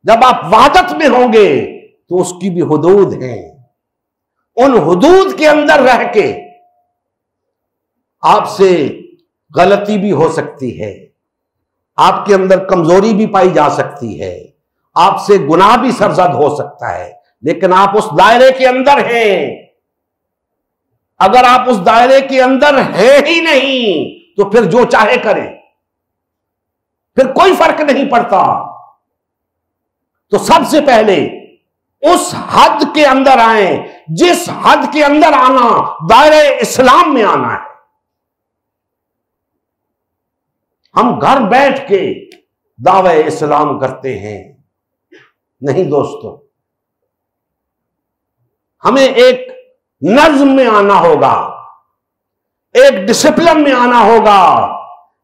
जब आप वहदत में होंगे तो उसकी भी हुदूद हैं। उन हुदूद के अंदर रह के आपसे गलती भी हो सकती है, आपके अंदर कमजोरी भी पाई जा सकती है, आपसे गुनाह भी सरजद हो सकता है, लेकिन आप उस दायरे के अंदर हैं। अगर आप उस दायरे के अंदर है ही नहीं तो फिर जो चाहे करें, फिर कोई फर्क नहीं पड़ता। तो सबसे पहले उस हद के अंदर आए जिस हद के अंदर आना दायरे इस्लाम में आना है। हम घर बैठ के दावे इस्लाम करते हैं, नहीं दोस्तों, हमें एक नज्म में आना होगा, एक डिसिप्लिन में आना होगा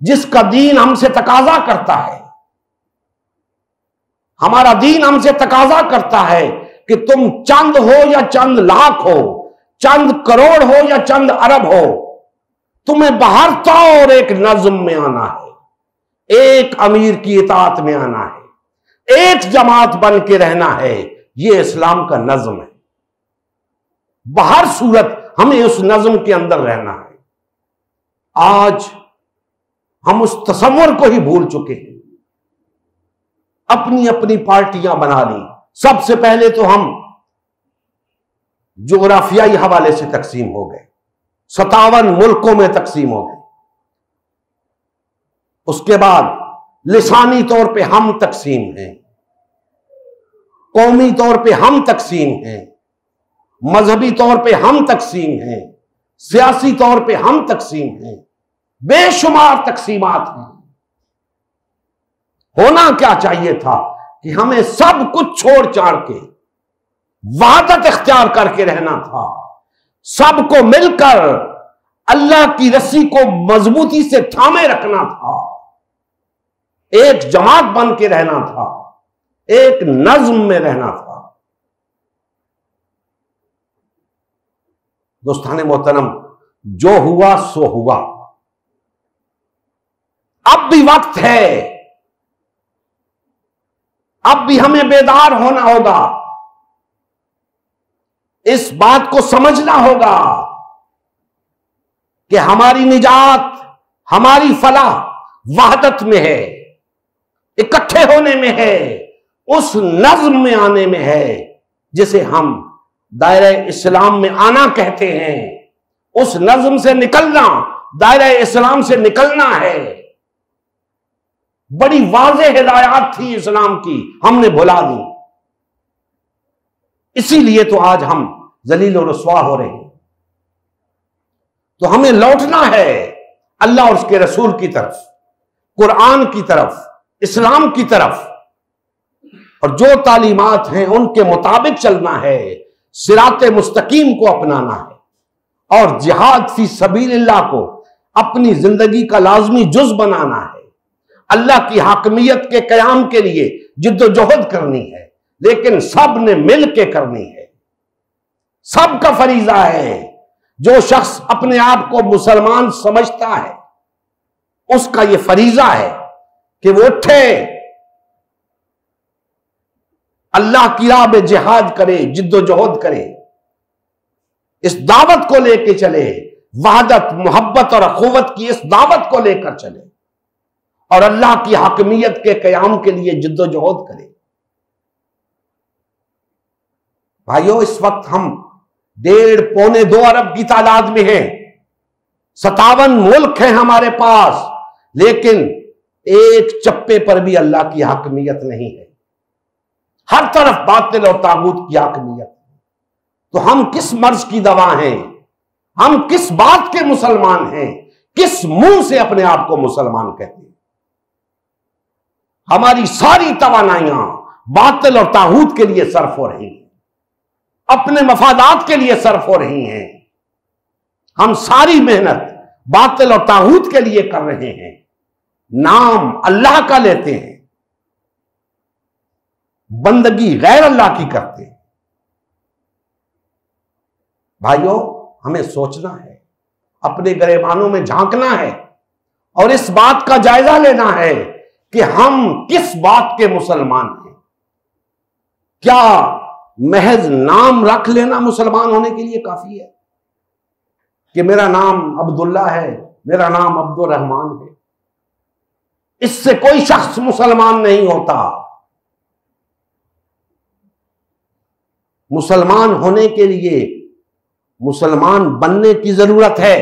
जिसका दीन हमसे तकाजा करता है। हमारा दीन हमसे तकाजा करता है कि तुम चंद हो या चंद लाख हो, चंद करोड़ हो या चंद अरब हो, तुम्हें बाहर तौर एक नज्म में आना है, एक अमीर की इताअत में आना है, एक जमात बन के रहना है। यह इस्लाम का नज्म है। बाहर सूरत हमें उस नज्म के अंदर रहना है। आज हम उस तसव्वुर को ही भूल चुके हैं। अपनी अपनी पार्टियां बना ली। सबसे पहले तो हम जोग्राफियाई हवाले से तकसीम हो गए, 57 मुल्कों में तकसीम हो गए। उसके बाद लिसानी तौर पे हम तकसीम हैं, कौमी तौर पे हम तकसीम हैं, मजहबी तौर पे हम तकसीम हैं, सियासी तौर पे हम तकसीम हैं, बेशुमार तकसीमात हैं। होना क्या चाहिए था कि हमें सब कुछ छोड़ छाड़ के वहदत इख्तियार करके रहना था, सबको मिलकर अल्लाह की रस्सी को मजबूती से थामे रखना था, एक जमात बन के रहना था, एक नज्म में रहना था। दोस्ताने मोहतरम, जो हुआ सो हुआ। अब भी वक्त है, अब भी हमें बेदार होना होगा, इस बात को समझना होगा कि हमारी निजात, हमारी फलाह वहदत में है, इकट्ठे होने में है, उस नज्म में आने में है जिसे हम दायरे इस्लाम में आना कहते हैं। उस नज्म से निकलना, दायरे इस्लाम से निकलना है। बड़ी वाज़ेह हिदायत थी इस्लाम की, हमने भुला दी। इसीलिए तो आज हम जलील और रुस्वा हो रहे हैं। तो हमें लौटना है अल्लाह और उसके रसूल की तरफ, कुरान की तरफ, इस्लाम की तरफ, और जो तालीमात हैं उनके मुताबिक चलना है, सिराते मुस्तकीम को अपनाना है और जिहाद फी सबीलिल्लाह को अपनी जिंदगी का लाजमी जुज बनाना है। अल्लाह की हाकमियत के कयाम के लिए जिद्दोजहद करनी है, लेकिन सब ने मिल के करनी है। सबका फरीजा है। जो शख्स अपने आप को मुसलमान समझता है उसका यह फरीजा है कि वो उठे, अल्लाह की राह में जिहाद करे, जिद्दोजहद करे, इस दावत को लेकर चले, वहदत, मोहब्बत और अखुवत की इस दावत को लेकर चले और अल्लाह की हाकमियत के कयाम के लिए जिद्दोजहद करे। भाइयों, इस वक्त हम 1.5-2 अरब की तादाद में हैं, 57 मुल्क हैं हमारे पास, लेकिन एक चप्पे पर भी अल्लाह की हाकमियत नहीं है। हर तरफ बातिल और तागूत की हाकमियत। तो हम किस मर्ज की दवा हैं? हम किस बात के मुसलमान हैं? किस मुंह से अपने आप को मुसलमान कहते हैं? हमारी सारी तवानाइयां बातिल और तागूत के लिए सर्फ हो रही हैं, अपने मफादात के लिए सर्फ हो रही हैं। हम सारी मेहनत बातिल और तागूत के लिए कर रहे हैं, नाम अल्लाह का लेते हैं, बंदगी गैर अल्लाह की करते हैं। भाइयों, हमें सोचना है, अपने गिरेबानों में झांकना है और इस बात का जायजा लेना है कि हम किस बात के मुसलमान हैं। क्या महज नाम रख लेना मुसलमान होने के लिए काफी है कि मेरा नाम अब्दुल्ला है, मेरा नाम अब्दुल रहमान है? इससे कोई शख्स मुसलमान नहीं होता। मुसलमान होने के लिए मुसलमान बनने की जरूरत है,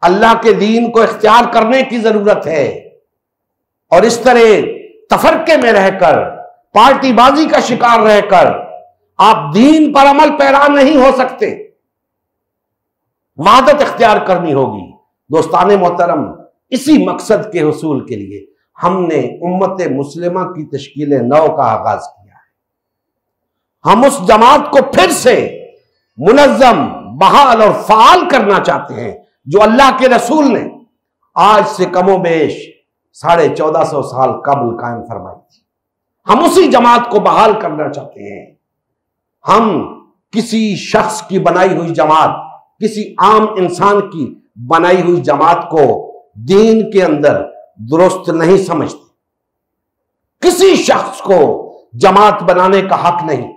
अल्लाह के दीन को इख्तियार करने की जरूरत है। और इस तरह तफरके में रहकर, पार्टीबाजी का शिकार रहकर आप दीन पर अमल पैरा नहीं हो सकते। वहादत इख्तियार करनी होगी। दोस्ताने मोहतरम, इसी मकसद के हुसूल के लिए हमने उम्मत मुस्लिमा की तश्कील नौ का आगाज किया है। हम उस जमात को फिर से मुनज़्ज़म, बहाल और फाल करना चाहते हैं जो अल्लाह के रसूल ने आज से कमोबेश 1450 साल कबल कायम फरमाई थी। हम उसी जमात को बहाल करना चाहते हैं। हम किसी शख्स की बनाई हुई जमात, किसी आम इंसान की बनाई हुई जमात को दीन के अंदर दुरुस्त नहीं समझते। किसी शख्स को जमात बनाने का हक नहीं।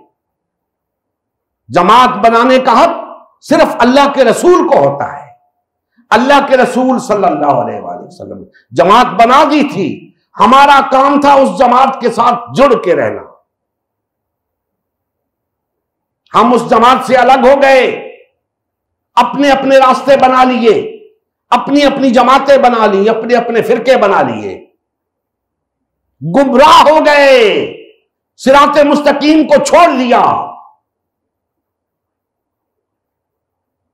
जमात बनाने का हक सिर्फ अल्लाह के रसूल को होता है। अल्लाह के रसूल सल्लल्लाहु अलैहि वसल्लम ने जमात बना दी थी। हमारा काम था उस जमात के साथ जुड़ के रहना। हम उस जमात से अलग हो गए, अपने अपने रास्ते बना लिए, अपनी अपनी जमातें बना ली, अपने अपने फिरके बना लिए, गुमराह हो गए, सिराते मुस्तकीम को छोड़ दिया।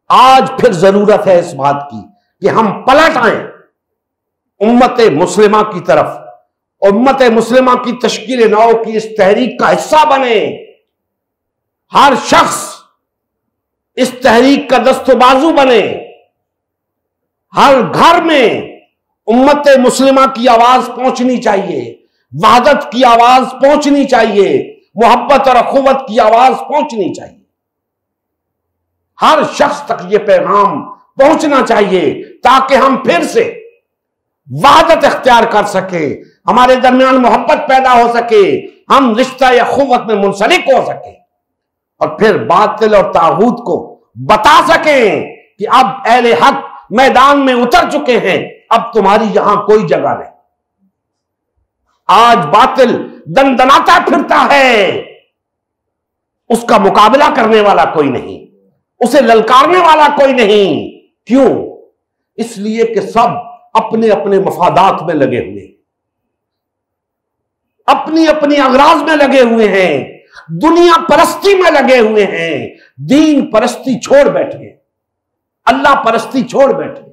आज फिर जरूरत है इस बात की कि हम पलट आए उम्मत मुस्लिमा की तरफ, उम्मत मुस्लिमा की तश्कील नौ की इस तहरीक का हिस्सा बने। हर शख्स इस तहरीक का दस्तबाजू बने। हर घर में उम्मत मुस्लिमा की आवाज पहुंचनी चाहिए, वहदत की आवाज पहुंचनी चाहिए, मोहब्बत और अखुवत की आवाज पहुंचनी चाहिए। हर शख्स तक यह पैगाम पहुंचना चाहिए ताकि हम फिर से वहदत इख्तियार कर सके, हमारे दरमियान मोहब्बत पैदा हो सके, हम रिश्ता या अखुवत में मुंसलिक हो सके और फिर बातिल और तागूत को बता सकें कि अब अहले हक मैदान में उतर चुके हैं, अब तुम्हारी यहां कोई जगह नहीं। आज बातिल दंदनाता फिरता है, उसका मुकाबला करने वाला कोई नहीं, उसे ललकारने वाला कोई नहीं। क्यों? इसलिए कि सब अपने अपने मफादात में लगे हुए, अपनी अपनी अगराज में लगे हुए हैं, दुनिया परस्ती में लगे हुए हैं, दीन परस्ती छोड़ बैठे, अल्लाह परस्ती छोड़ बैठे।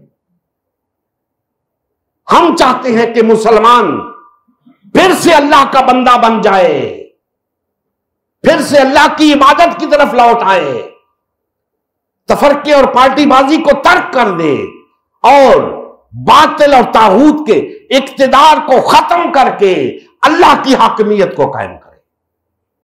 हम चाहते हैं कि मुसलमान फिर से अल्लाह का बंदा बन जाए, फिर से अल्लाह की इबादत की तरफ लौट आए, तफरके और पार्टीबाजी को तर्क कर दे और बातिल और तागूत के इक्तिदार को खत्म करके अल्लाह की हाकिमियत को कायम कर।